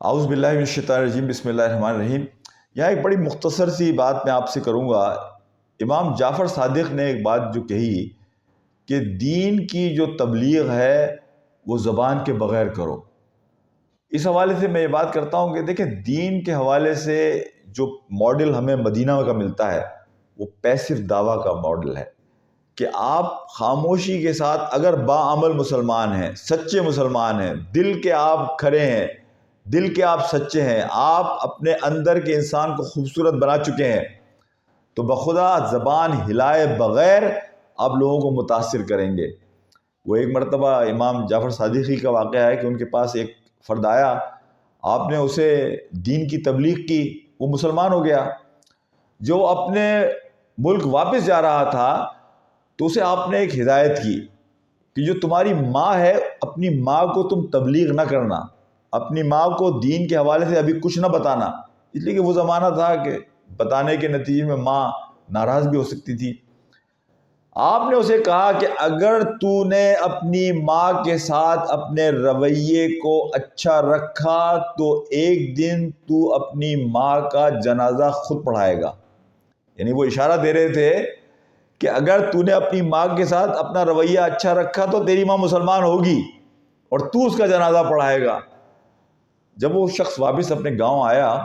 اعوذ باللہ من الشیطان الرجیم، بسم اللہ الرحمن الرحیم۔ یہاں ایک بڑی مختصر سی بات میں آپ سے کروں گا۔ امام جعفر صادق نے ایک بات جو کہی کہ دین کی جو تبلیغ ہے وہ زبان کے بغیر کرو۔ اس حوالے سے میں یہ بات کرتا ہوں کہ دیکھیں، دین کے حوالے سے جو ماڈل ہمیں مدینہ کا ملتا ہے وہ پیسو دعویٰ کا ماڈل ہے کہ آپ خاموشی کے ساتھ اگر باعمل مسلمان ہیں، سچے مسلمان ہیں، دل کے آپ کھرے ہیں، دل کے آپ سچے ہیں، آپ اپنے اندر کے انسان کو خوبصورت بنا چکے ہیں، تو بخدا زبان ہلائے بغیر آپ لوگوں کو متاثر کریں گے۔ وہ ایک مرتبہ امام جعفر صادقی کا واقعہ ہے کہ ان کے پاس ایک فرد آیا، آپ نے اسے دین کی تبلیغ کی، وہ مسلمان ہو گیا۔ جو اپنے ملک واپس جا رہا تھا تو اسے آپ نے ایک ہدایت کی کہ جو تمہاری ماں ہے، اپنی ماں کو تم تبلیغ نہ کرنا، اپنی ماں کو دین کے حوالے سے ابھی کچھ نہ بتانا، اس لیے کہ وہ زمانہ تھا کہ بتانے کے نتیجے میں ماں ناراض بھی ہو سکتی تھی۔ آپ نے اسے کہا کہ اگر تو نے اپنی ماں کے ساتھ اپنے رویے کو اچھا رکھا تو ایک دن تو اپنی ماں کا جنازہ خود پڑھائے گا۔ یعنی وہ اشارہ دے رہے تھے کہ اگر تو نے اپنی ماں کے ساتھ اپنا رویہ اچھا رکھا تو تیری ماں مسلمان ہوگی اور تو اس کا جنازہ پڑھائے گا۔ جب وہ شخص واپس اپنے گاؤں آیا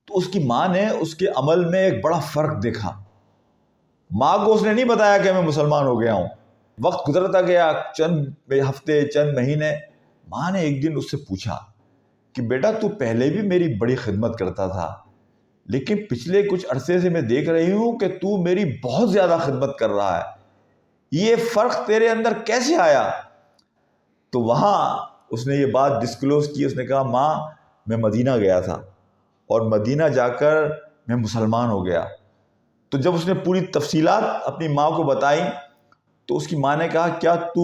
تو اس کی ماں نے اس کے عمل میں ایک بڑا فرق دیکھا۔ ماں کو اس نے نہیں بتایا کہ میں مسلمان ہو گیا ہوں۔ وقت گزرتا گیا، چند ہفتے، چند مہینے، ماں نے ایک دن اس سے پوچھا کہ بیٹا تو پہلے بھی میری بڑی خدمت کرتا تھا، لیکن پچھلے کچھ عرصے سے میں دیکھ رہی ہوں کہ تو میری بہت زیادہ خدمت کر رہا ہے، یہ فرق تیرے اندر کیسے آیا؟ تو وہاں اس نے یہ بات ڈسکلوز کی، اس نے کہا ماں میں مدینہ گیا تھا اور مدینہ جا کر میں مسلمان ہو گیا۔ تو جب اس نے پوری تفصیلات اپنی ماں کو بتائیں تو اس کی ماں نے کہا کیا تو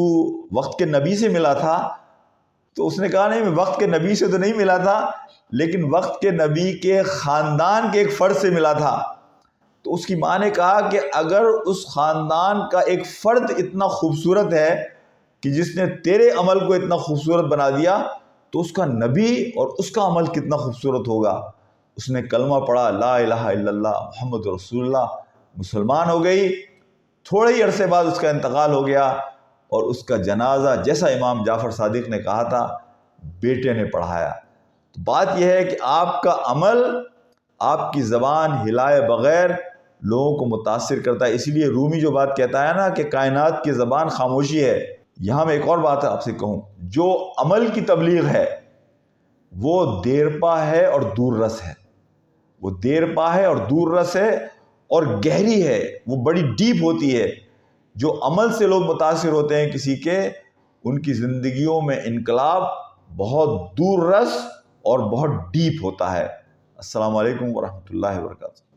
وقت کے نبی سے ملا تھا؟ تو اس نے کہا نہیں، میں وقت کے نبی سے تو نہیں ملا تھا، لیکن وقت کے نبی کے خاندان کے ایک فرد سے ملا تھا۔ تو اس کی ماں نے کہا کہ اگر اس خاندان کا ایک فرد اتنا خوبصورت ہے کہ جس نے تیرے عمل کو اتنا خوبصورت بنا دیا تو اس کا نبی اور اس کا عمل کتنا خوبصورت ہوگا۔ اس نے کلمہ پڑھا، لا الہ الا اللہ محمد رسول اللہ، مسلمان ہو گئی۔ تھوڑے ہی عرصے بعد اس کا انتقال ہو گیا اور اس کا جنازہ جیسا امام جعفر صادق نے کہا تھا بیٹے نے پڑھایا۔ تو بات یہ ہے کہ آپ کا عمل، آپ کی زبان ہلائے بغیر لوگوں کو متاثر کرتا ہے۔ اسی لیے رومی جو بات کہتا ہے نا کہ کائنات کی زبان خاموشی ہے، یہاں میں ایک اور بات آپ سے کہوں، جو عمل کی تبلیغ ہے وہ دیرپا ہے اور دور رس ہے، وہ دیرپا ہے اور دور رس ہے اور گہری ہے، وہ بڑی ڈیپ ہوتی ہے۔ جو عمل سے لوگ متاثر ہوتے ہیں کسی کے، ان کی زندگیوں میں انقلاب بہت دور رس اور بہت ڈیپ ہوتا ہے۔ السلام علیکم ورحمۃ اللہ وبرکاتہ۔